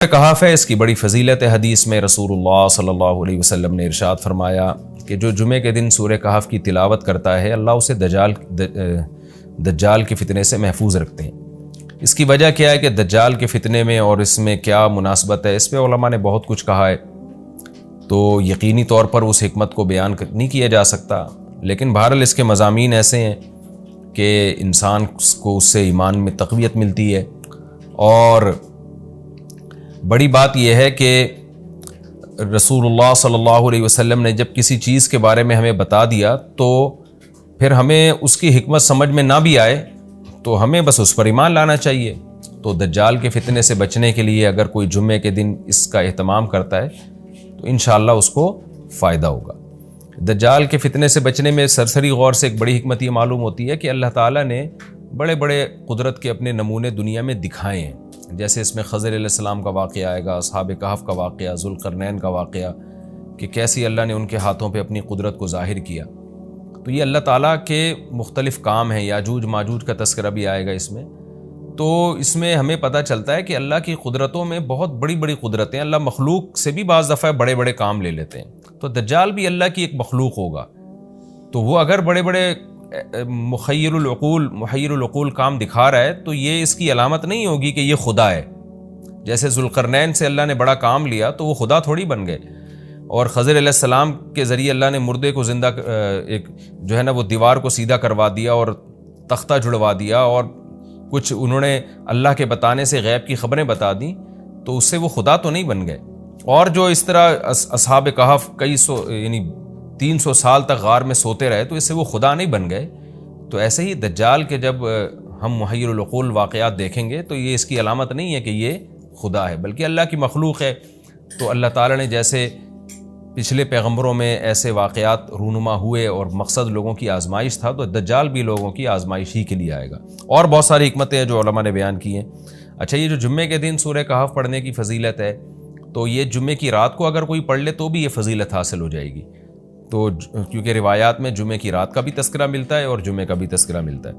کہف ہے، اس کی بڑی فضیلت ہے۔ حدیث میں رسول اللہ صلی اللہ علیہ وسلم نے ارشاد فرمایا کہ جو جمعے کے دن سورہ کہف کی تلاوت کرتا ہے اللہ اسے دجال کے فتنے سے محفوظ رکھتے ہیں۔ اس کی وجہ کیا ہے کہ دجال کے فتنے میں اور اس میں کیا مناسبت ہے، اس پہ علماء نے بہت کچھ کہا ہے، تو یقینی طور پر اس حکمت کو بیان نہیں کیا جا سکتا، لیکن بہرحال اس کے مضامین ایسے ہیں کہ انسان کو اس سے ایمان میں تقویت ملتی ہے۔ اور بڑی بات یہ ہے کہ رسول اللہ صلی اللہ علیہ وسلم نے جب کسی چیز کے بارے میں ہمیں بتا دیا تو پھر ہمیں اس کی حکمت سمجھ میں نہ بھی آئے تو ہمیں بس اس پر ایمان لانا چاہیے۔ تو دجال کے فتنے سے بچنے کے لیے اگر کوئی جمعے کے دن اس کا اہتمام کرتا ہے تو انشاءاللہ اس کو فائدہ ہوگا۔ دجال کے فتنے سے بچنے میں سرسری غور سے ایک بڑی حکمت یہ معلوم ہوتی ہے کہ اللہ تعالیٰ نے بڑے بڑے قدرت کے اپنے نمونے دنیا میں دکھائے ہیں، جیسے اس میں خضر علیہ السلام کا واقعہ آئے گا، اصحاب کہف کا واقعہ، ذوالقرنین کا واقعہ، کہ کیسی اللہ نے ان کے ہاتھوں پہ اپنی قدرت کو ظاہر کیا۔ تو یہ اللہ تعالیٰ کے مختلف کام ہیں، یاجوج ماجوج کا تذکرہ بھی آئے گا اس میں۔ تو اس میں ہمیں پتہ چلتا ہے کہ اللہ کی قدرتوں میں بہت بڑی بڑی قدرتیں، اللہ مخلوق سے بھی بعض دفعہ بڑے بڑے کام لے لیتے ہیں۔ تو دجال بھی اللہ کی ایک مخلوق ہوگا، تو وہ اگر بڑے بڑے محیر العقول کام دکھا رہا ہے تو یہ اس کی علامت نہیں ہوگی کہ یہ خدا ہے۔ جیسے ذوالقرنین سے اللہ نے بڑا کام لیا تو وہ خدا تھوڑی بن گئے، اور خضر علیہ السلام کے ذریعے اللہ نے مردے کو زندہ ایک جو ہے نا وہ دیوار کو سیدھا کروا دیا اور تختہ جڑوا دیا، اور کچھ انہوں نے اللہ کے بتانے سے غیب کی خبریں بتا دیں، تو اس سے وہ خدا تو نہیں بن گئے۔ اور جو اس طرح اصحاب کہف کئی سو یعنی 300 سال تک غار میں سوتے رہے تو اس سے وہ خدا نہیں بن گئے۔ تو ایسے ہی دجال کے جب ہم محیر العقول واقعات دیکھیں گے تو یہ اس کی علامت نہیں ہے کہ یہ خدا ہے، بلکہ اللہ کی مخلوق ہے۔ تو اللہ تعالیٰ نے جیسے پچھلے پیغمبروں میں ایسے واقعات رونما ہوئے اور مقصد لوگوں کی آزمائش تھا، تو دجال بھی لوگوں کی آزمائش ہی کے لیے آئے گا۔ اور بہت ساری حکمتیں ہیں جو علماء نے بیان کی ہیں۔ اچھا، یہ جو جمعے کے دن سورہ کہف پڑھنے کی فضیلت ہے، تو یہ جمعے کی رات کو اگر کوئی پڑھ لے تو بھی یہ فضیلت حاصل ہو جائے گی، تو کیونکہ روایات میں جمعے کی رات کا بھی تذکرہ ملتا ہے اور جمعے کا بھی تذکرہ ملتا ہے۔